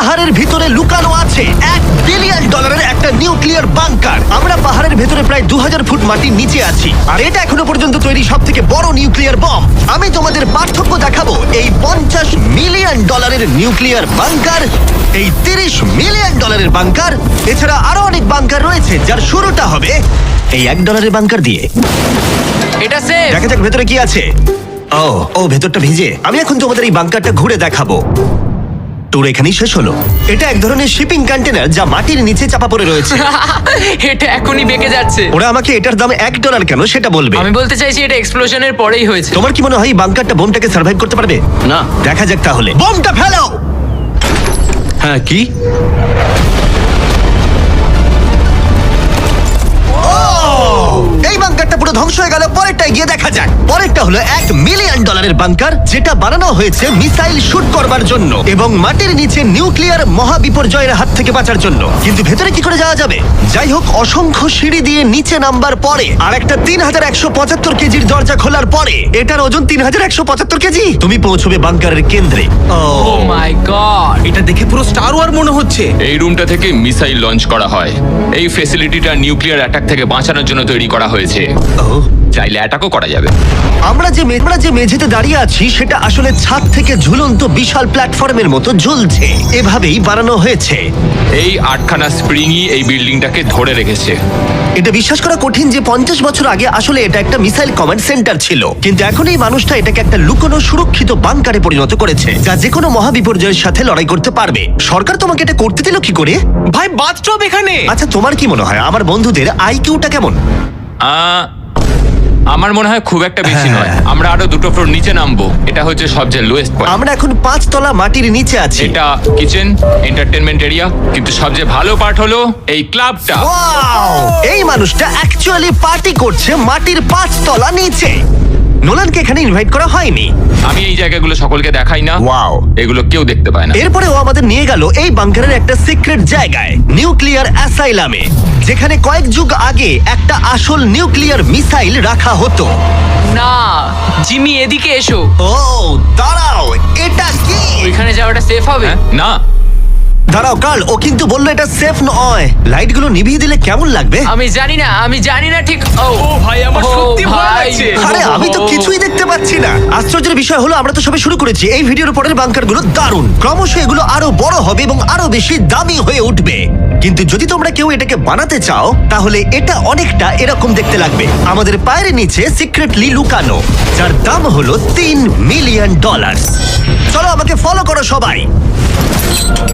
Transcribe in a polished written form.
পাহাড়ের ভিতরে লুকানো আছে $1 বিলিয়ন একটা নিউক্লিয়ার বাংকার। আমরা পাহাড়ের ভেতরে প্রায় 2000 ফুট মাটির নিচে আছি, আর এটা এখনো পর্যন্ত তৈরি সব থেকে বড় নিউক্লিয়ার বম। আমি তোমাদের পার্থক্য দেখাবো এই $50 মিলিয়ন নিউক্লিয়ার বাংকার, এই $30 মিলিয়ন বাংকার, এছাড়া আরো অনেক বাংকার রয়েছে যার শুরুটা হবে এই $1 বাংকার দিয়ে। এটা সেফ। দেখা যাক ভেতরে কি আছে। ও ভেতরটা ভিজে। আমি এখন তোমাদের এই বাংকারটা ঘুরে দেখাবো। ট্যুর এখানেই শেষ হলো। এটা এক ধরনের শিপিং কন্টেনার যা মাটির নিচে চাপা পড়ে রয়েছে। এটা এখনই বেঁকে যাচ্ছে। ওরা আমাকে এটার দাম $1 কেন সেটা বলবে। আমি বলতে চাইছি এটা এক্সপ্লোশনের পরেই হয়েছে। তোমার কি মনে হয় এই বাংকারটা বোমটাকে সার্ভাইভ করতে পারবে? না। দেখা যাক তাহলে। বোমটা ফেলো। হ্যাঁ, কি? এই বাংকারটা পুরো ধ্বংস হয়ে গেল। পরেরটা গিয়ে দেখা যাক। পরেরটা হলো $1 মিলিয়ন বাংকার, যেটা বানানো হয়েছে মিসাইল শুট করবার জন্য এবং মাটির নিচে নিউক্লিয়ার মহাবিপর্যয়ের হাত থেকে বাঁচার জন্য। কিন্তু ভেতরে কি করে যাওয়া যাবে? যাই হোক, অসংখ্য সিঁড়ি দিয়ে নিচে নামবার পরে আর একটা 3175 কেজির দরজা খোলার পরে, এটার ওজন 3175 কেজি, তুমি পৌঁছবে বাংকারের কেন্দ্রে। ও মাই গড, এটা দেখে পুরো স্টার ওয়ার মনে হচ্ছে। এই রুমটা থেকে মিসাইল লঞ্চ করা হয়। এই ফ্যাসিলিটিটা নিউক্লিয়ার অ্যাটাক থেকে বাঁচানোর জন্য তৈরি করা হয়েছে। চাইলে অ্যাটাকও করা যাবে। আমরা যে মেঝেতে দাঁড়িয়ে আছি সেটা আসলে ছাদ থেকে ঝুলন্ত বিশাল প্ল্যাটফর্মের মতো ঝুলছে। এভাবেই বানানো হয়েছে। এই 8খানা স্প্রিংই এই বিল্ডিংটাকে ধরে রেখেছে। এটা বিশ্বাস করা কঠিন যে 50 বছর আগে আসলে এটা একটা মিসাইল কমান্ড সেন্টার ছিল, কিন্তু এখন এই মানুষটা এটাকে একটা লুকোনো সুরক্ষিত বাংকারে পরিণত করেছে, যা যে কোনো মহাবিপর্যয়ের সাথে লড়াই করতে পারবে। সরকার তোমাকে এটা করতে দিল কি করে? ভাই, বাথটব এখানে। আচ্ছা, তোমার কি মনে হয় আমার বন্ধুদের আইকিউটা কেমন? আমার মনে হয় খুব একটা বেশি নয়। আমরা আরো 2টো ফ্লোর নিচে নামবো। এটা হচ্ছে সবচেয়ে লোয়েস্ট পয়েন্ট। আমরা এখন 5 তলা মাটির নিচে আছি। এটা কিচেন, এন্টারটেনমেন্ট এরিয়া, কিন্তু সবচেয়ে ভালো পার্ট হলো এই ক্লাবটা। ওয়াও! এই মানুষটা অ্যাকচুয়ালি পার্টি করছে মাটির 5 তলা নিচে। নোলানকে এখানে ইনভাইট করা হয়নি। আমি এই জায়গাগুলো সকলকে দেখাই না। ওয়াও! এগুলো কেউ দেখতে পায় না। এরপরে ও আমাদের নিয়ে গেল এই বাংকারের একটা সিক্রেট জায়গায়, নিউক্লিয়ার অ্যাসাইলামে, যেখানে কয়েক যুগ আগে একটা আসল নিউক্লিয়ার মিসাইল রাখা হতো। না জিমি, এদিকে এসো। ও দাঁড়াও, এটা কি? ওইখানে যাওয়াটা সেফ হবে? হ্যাঁ? না। দাঁড়াও কার্ল, ও কিন্তু বললো এটা সেফ নয়। লাইটগুলো নিভিয়ে দিলে কেমন লাগবে? আমি জানি না ঠিক। ও ভাই, আমার সত্যি ভয় ভাই। লাগছে। আরে আমি তো কিছুই দেখতে পাচ্ছি না। আশ্চর্যের বিষয় হলো আমরা তো সবে শুরু করেছি। এই ভিডিওর পরের বাংকারগুলো দারুণ। ক্রমশ এগুলো আরো বড় হবে এবং আরো বেশি দামি হয়ে উঠবে। কিন্তু যদি তোমরা কেউ এটাকে বানাতে চাও, তাহলে এটা অনেকটা এরকম দেখতে লাগবে। আমাদের পায়ের নিচে সিক্রেটলি লুকানো, যার দাম হলো $3 মিলিয়ন। চলো আমাকে ফলো করো সবাই।